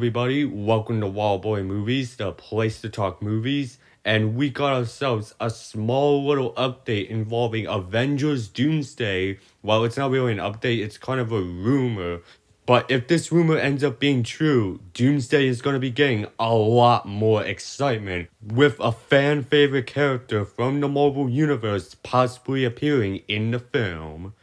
everybody, welcome to Wild Boy Movies, the place to talk movies, and we got ourselves a small little update involving Avengers Doomsday. Well, it's not really an update, it's kind of a rumor, but if this rumor ends up being true, Doomsday is going to be getting a lot more excitement, with a fan favorite character from the Marvel Universe possibly appearing in the film.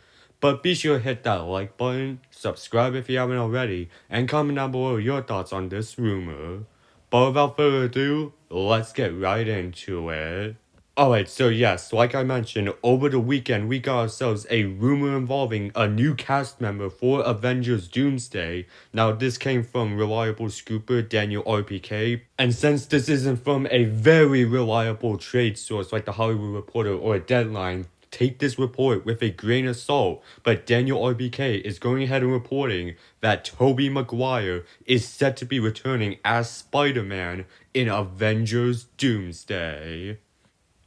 But be sure to hit that like button, subscribe if you haven't already, and comment down below your thoughts on this rumor. But without further ado, let's get right into it. Alright, so yes, like I mentioned, over the weekend we got ourselves a rumor involving a new cast member for Avengers Doomsday. Now this came from reliable scooper Daniel RPK, and since this isn't from a very reliable trade source like the Hollywood Reporter or Deadline, take this report with a grain of salt, but Daniel RBK is going ahead and reporting that Tobey Maguire is set to be returning as Spider-Man in Avengers Doomsday.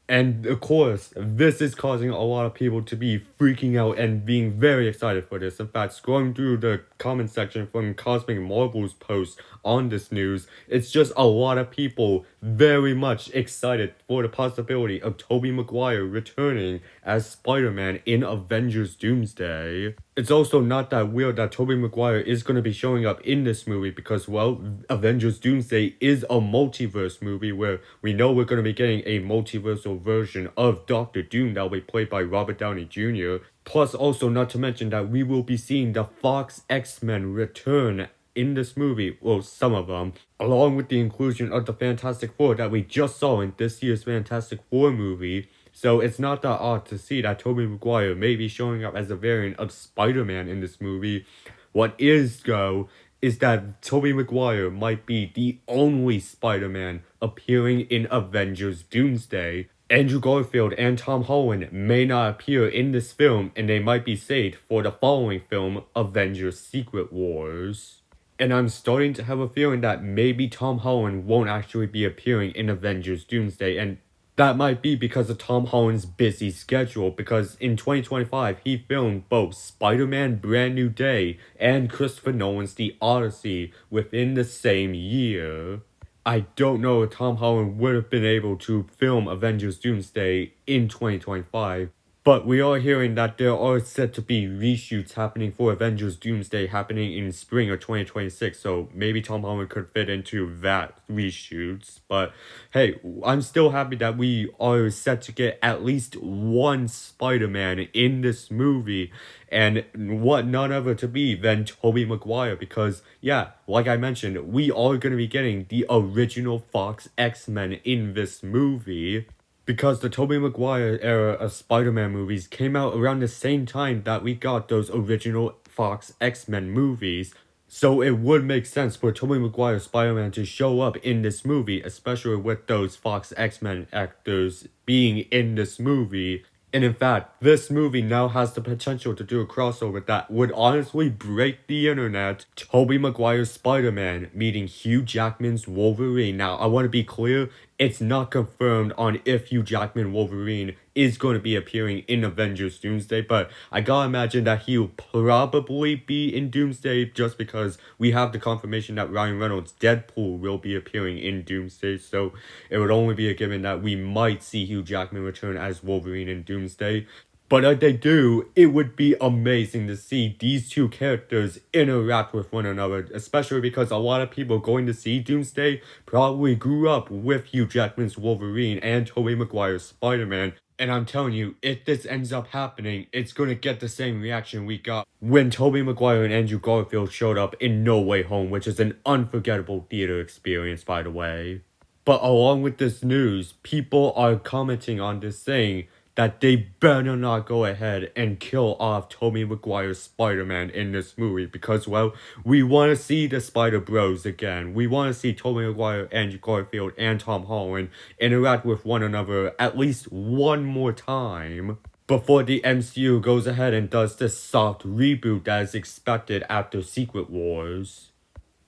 And of course, this is causing a lot of people to be freaking out and being very excited for this. In fact, scrolling through the comment section from Cosmic Marvel's post on this news, it's just a lot of people very much excited for the possibility of Tobey Maguire returning as Spider-Man in Avengers Doomsday. It's also not that weird that Tobey Maguire is going to be showing up in this movie because, well, Avengers Doomsday is a multiverse movie where we know we're going to be getting a multiversal version of Doctor Doom that will be played by Robert Downey Jr. Plus, also not to mention that we will be seeing the Fox X-Men return in this movie, well, some of them, along with the inclusion of the Fantastic Four that we just saw in this year's Fantastic Four movie. So it's not that odd to see that Tobey Maguire may be showing up as a variant of Spider-Man in this movie. What is, though, is that Tobey Maguire might be the only Spider-Man appearing in Avengers Doomsday. Andrew Garfield and Tom Holland may not appear in this film, and they might be saved for the following film, Avengers Secret Wars. And I'm starting to have a feeling that maybe Tom Holland won't actually be appearing in Avengers Doomsday, and that might be because of Tom Holland's busy schedule, because in 2025 he filmed both Spider-Man Brand New Day and Christopher Nolan's The Odyssey within the same year. I don't know if Tom Holland would have been able to film Avengers Doomsday in 2025, but we are hearing that there are set to be reshoots happening for Avengers Doomsday happening in spring of 2026, so maybe Tom Holland could fit into that reshoots. But hey, I'm still happy that we are set to get at least one Spider-Man in this movie, and what none other to be than Tobey Maguire, because yeah, like I mentioned, we are going to be getting the original Fox X-Men in this movie. Because the Tobey Maguire era of Spider-Man movies came out around the same time that we got those original Fox X-Men movies. So it would make sense for Tobey Maguire Spider-Man to show up in this movie, especially with those Fox X-Men actors being in this movie. And in fact, this movie now has the potential to do a crossover that would honestly break the internet. Tobey Maguire's Spider-Man meeting Hugh Jackman's Wolverine. Now, I want to be clear, it's not confirmed on if Hugh Jackman Wolverine is going to be appearing in Avengers Doomsday, but I gotta imagine that he'll probably be in Doomsday just because we have the confirmation that Ryan Reynolds' Deadpool will be appearing in Doomsday, so it would only be a given that we might see Hugh Jackman return as Wolverine in Doomsday. But if they do, it would be amazing to see these two characters interact with one another, especially because a lot of people going to see Doomsday probably grew up with Hugh Jackman's Wolverine and Tobey Maguire's Spider-Man. And I'm telling you, if this ends up happening, it's going to get the same reaction we got when Tobey Maguire and Andrew Garfield showed up in No Way Home, which is an unforgettable theater experience, by the way. But along with this news, people are commenting on this saying that they better not go ahead and kill off Tobey Maguire's Spider-Man in this movie because, well, we want to see the Spider Bros again. We want to see Tobey Maguire, Andrew Garfield, and Tom Holland interact with one another at least one more time before the MCU goes ahead and does this soft reboot that is expected after Secret Wars.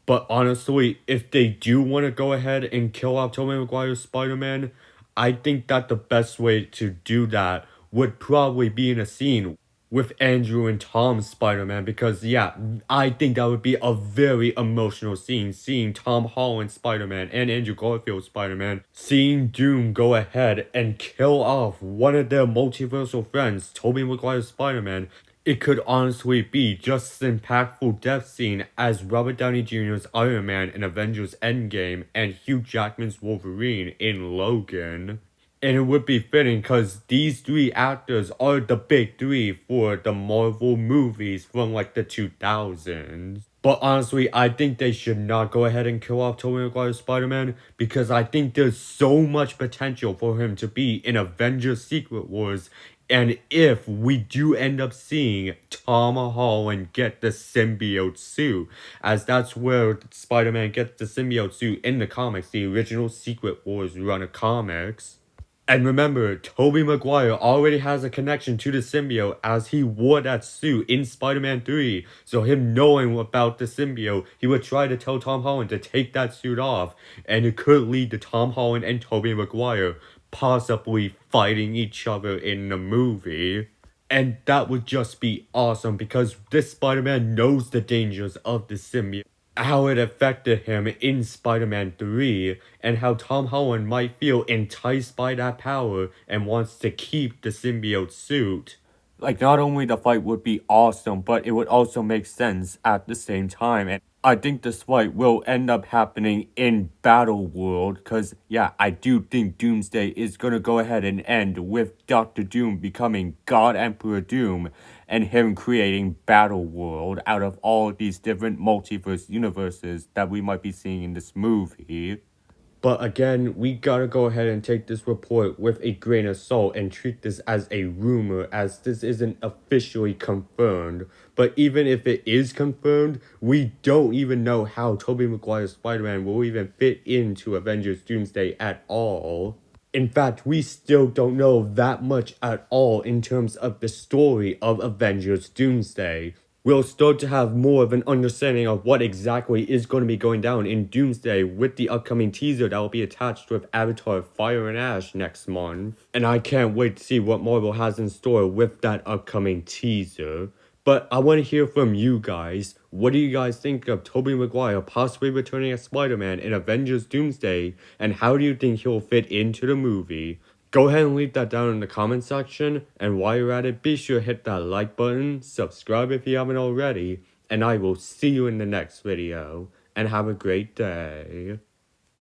But honestly, if they do want to go ahead and kill off Tobey Maguire's Spider-Man, I think that the best way to do that would probably be in a scene with Andrew and Tom's Spider-Man because yeah, I think that would be a very emotional scene, seeing Tom Holland Spider-Man and Andrew Garfield Spider-Man, seeing Doom go ahead and kill off one of their multiversal friends, Tobey Maguire Spider-Man. It could honestly be just as impactful death scene as Robert Downey Jr.'s Iron Man in Avengers Endgame and Hugh Jackman's Wolverine in Logan. And it would be fitting because these three actors are the big three for the Marvel movies from like the 2000s. But honestly, I think they should not go ahead and kill off Tobey Maguire's Spider-Man because I think there's so much potential for him to be in Avengers Secret Wars. And if we do end up seeing Tom Holland get the symbiote suit, as that's where Spider-Man gets the symbiote suit in the comics, the original Secret Wars run of comics. And remember, Tobey Maguire already has a connection to the symbiote as he wore that suit in Spider-Man 3. So him knowing about the symbiote, he would try to tell Tom Holland to take that suit off. And it could lead to Tom Holland and Tobey Maguire possibly fighting each other in the movie. And that would just be awesome because this Spider-Man knows the dangers of the symbiote, how it affected him in Spider-Man 3, and how Tom Holland might feel enticed by that power and wants to keep the symbiote suit. Like, not only the fight would be awesome, but it would also make sense at the same time. And I think this fight will end up happening in Battle World, because, yeah, I do think Doomsday is gonna go ahead and end with Doctor Doom becoming God Emperor Doom, and him creating Battle World out of all of these different multiverse universes that we might be seeing in this movie. But again, we gotta go ahead and take this report with a grain of salt and treat this as a rumor, as this isn't officially confirmed. But even if it is confirmed, we don't even know how Tobey Maguire's Spider-Man will even fit into Avengers Doomsday at all. In fact, we still don't know that much at all in terms of the story of Avengers Doomsday. We'll start to have more of an understanding of what exactly is going to be going down in Doomsday with the upcoming teaser that will be attached with Avatar Fire and Ash next month. And I can't wait to see what Marvel has in store with that upcoming teaser. But I want to hear from you guys. What do you guys think of Tobey Maguire possibly returning as Spider-Man in Avengers Doomsday? And how do you think he'll fit into the movie? Go ahead and leave that down in the comment section. And while you're at it, be sure to hit that like button, subscribe if you haven't already. And I will see you in the next video. And have a great day.